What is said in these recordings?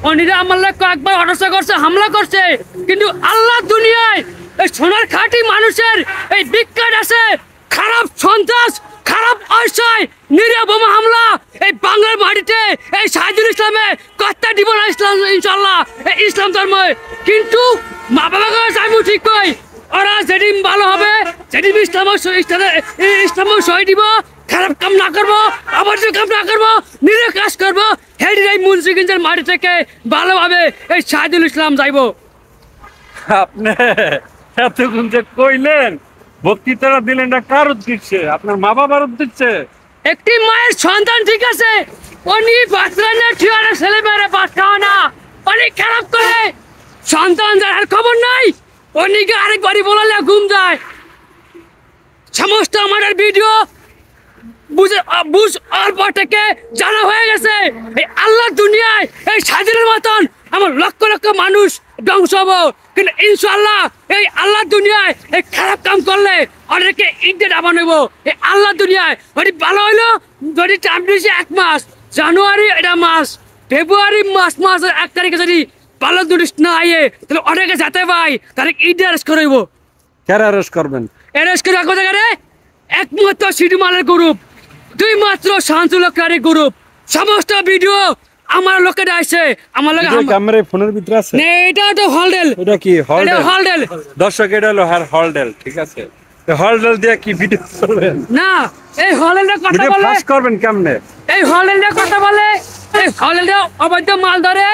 অনিরা আমার কয়েকবার অটসা করছে, হামলা করছে, কিন্তু আল্লাহ দুনিয়ায় এই সোনার খাঁটি মানুষের এই বিজ্ঞান আছে খারাপ সন্ত্রাস, খারাপ অসহায় নিরীহ বোমা হামলা এই বাংলার মাটিতে এই সাইদুল ইসলামে কর্তা দিব না ইসলাম ইনশাল্লাহ এই ইসলাম ধর্ম। কিন্তু মা বাবাকে চাইবো ঠিক কই, ওরা যেদিন ভালো হবে যেদিন ইসলাম সহি দিব, খারাপ কাম না করবো, আবার কাম না করবো, নিরীহ কাজ করবো, হেডির এই মুন্সিগঞ্জের মাটি থেকে ভালোভাবে এই সাইদুল ইসলাম যাইবো। আপনি এতক্ষণ যে কইলেন বক্তৃতাটা দিলেন না কার উদ্দেশ্যে? আপনার মা বাবার উদ্দেশ্যে? একটি মায়ের সন্তান ঠিক আছে, উনি বাচ্চাদের ঠিকানা ছেলে মেয়েরা বাদ খাওয়া না, অনেক খারাপ করে সন্তান যার খবর নাই, উনিকে আরেকবারই বলালে ঘুম যায়। সমস্ত আমাদের ভিডিও বুঝ অল্প থেকে জানা হয়ে গেছে এই আল্লাহ দুনিয়ায় এই স্বাধীনের মতন আমার লক্ষ লক্ষ মানুষ ধ্বংস হবো, কিন্তু ইনশাল্লাহ এই আল্লাহ দুনিয়ায় এই খারাপ কাম করলে অনেকে ইন্ডিয়া ডাবা নেব। এই আল্লাহ দুনিয়ায় ওটি ভালো হইলো যদি টাইম দিয়েছে 1 মাস, জানুয়ারি এটা মাস, ফেব্রুয়ারি মাসের 1 তারিখে যদি ভালো জিনিস না আইয়ে তাহলে অনেকে যেতে পাই তাহলে ইন্ডিয়া অ্যারেস্ট করাইব। কারা অ্যারেস্ট করবেন? অ্যারেস্ট করে রাখবো জায়গায় একমাত্র সিটি মালের গ্রুপ, 2 মাত্র শান্তলকারী গ্রুপ। সমস্ত ভিডিও আমার লোকের আছে, আমার লোকে ক্যামেরা ফোনের ভিতরে আছে। না এটা তো হলডেল। এটা কি হলডেল? হলডেল দর্শক, এটা হলো হলডেল, ঠিক আছে? হলডেল দিয়ে কি ভিডিও করবেন? না এই হলডেলের কথা ভিডিও বলে, ফাঁস করবেন কেমনে? এই হলডেলের কথা বলে, এই হলডেল অবৈধ মাল ধরে,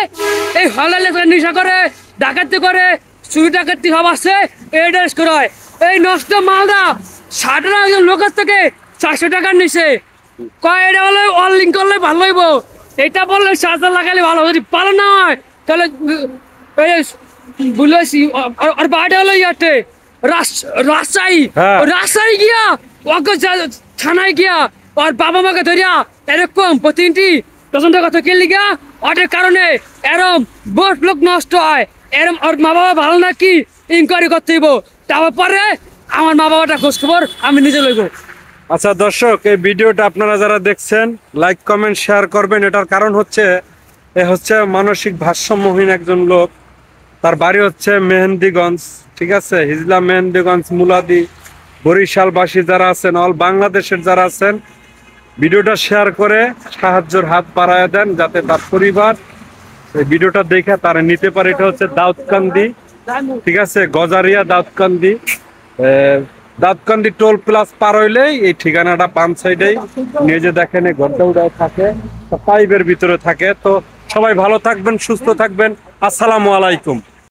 এই হলডেল নেশা করে, ডাকাতি করে, চুরি ডাকাতি সব আছে, এড্রেস করে এই নষ্ট মালটা 60 টাকা একজন লোকের থেকে 400 টাকার নিচে কয়, এটা বলে অনলিং করলে ভালো হইব, এটা বললে 7,000 লাগালে ভালো, যদি পালো না হয় তাহলে বলেছি। আর বাড়িটা হলো ইয়াতে রাজশাহী, রাজশাহী গিয়া ওকে থানায় গিয়া ওর বাবা মাকে ধরিয়া এরকম প্রতিটি তদন্ত কথা কেলি গিয়া ওদের কারণে এরম বহুত লোক নষ্ট হয়, এরম ওর মা বাবা ভালো নাকি ইনকোয়ারি করতে হইব, তারপরে আমার মা বাবাটা খোঁজ খবর আমি নিজে লইব। আচ্ছা দর্শক, এই ভিডিওটা আপনারা যারা দেখছেন লাইক কমেন্ট শেয়ার করবেন। এটার কারণ হচ্ছে এ হচ্ছে মানসিক ভারসাম্যহীন একজন লোক, তার বাড়ি হচ্ছে মেহেন্দিগঞ্জ, ঠিক আছে? হিজলা মেহেন্দিগঞ্জ, মুলাদি, বরিশালবাসী যারা আছেন, অল বাংলাদেশের যারা আছেন, ভিডিওটা শেয়ার করে সাহায্যের হাত বাড়ায় দেন যাতে তার পরিবার এই ভিডিওটা দেখে তারা নিতে পারে। এটা হচ্ছে দাউদকান্দি, ঠিক আছে? গজারিয়া দাউদকান্দি, দাউদকান্দি টোল প্লাস পার হইলেই এই ঠিকানাটা 5 সাইডেই নিয়ে যে দেখেন এই ঘরটা উড়ায় থাকে, পাইপের ভিতরে থাকে। তো সবাই ভালো থাকবেন, সুস্থ থাকবেন। আসসালামু আলাইকুম।